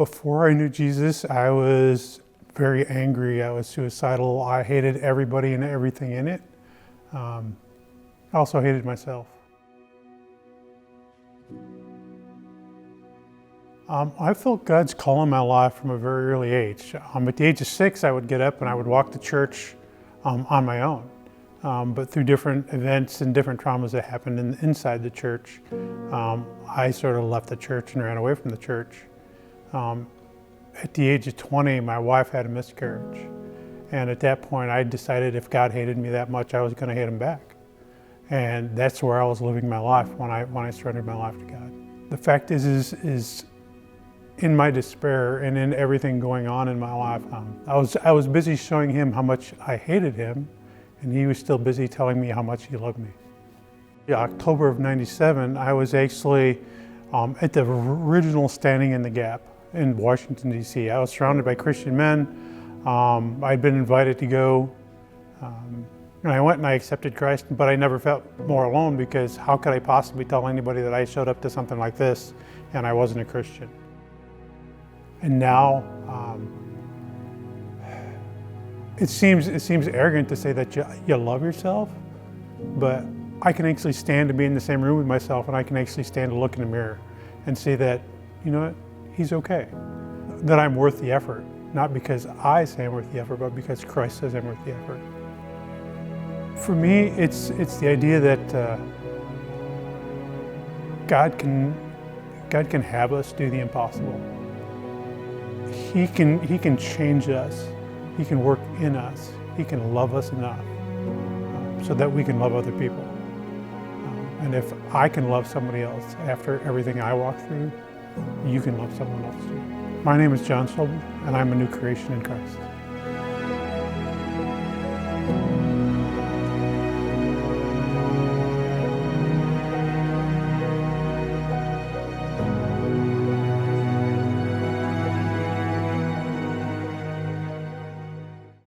Before I knew Jesus, I was very angry. I was suicidal. I hated everybody and everything in it. I also hated myself. I felt God's call in my life from a very early age. At the age of 6, I would get up and I would walk to church on my own. But through different events and different traumas that happened inside the church, I sort of left the church and ran away from the church. At the age of 20, my wife had a miscarriage. And at that point, I decided if God hated me that much, I was going to hate him back. And that's where I was living my life when I surrendered my life to God. The fact is in my despair and in everything going on in my life, I was busy showing him how much I hated him, and he was still busy telling me how much he loved me. In October of '97, I was actually at the original Standing in the Gap in Washington, D.C. I was surrounded by Christian men. I'd been invited to go, and I went and I accepted Christ, but I never felt more alone, because how could I possibly tell anybody that I showed up to something like this and I wasn't a Christian? And now, it seems arrogant to say that you love yourself, but I can actually stand to be in the same room with myself, and I can actually stand to look in the mirror and say that, you know what, he's okay. That I'm worth the effort, not because I say I'm worth the effort, but because Christ says I'm worth the effort. For me, it's the idea that God can have us do the impossible. He can change us. He can work in us. He can love us enough so that we can love other people. And if I can love somebody else after everything I walk through, you can love someone else too. My name is Soble, and I'm a new creation in Christ.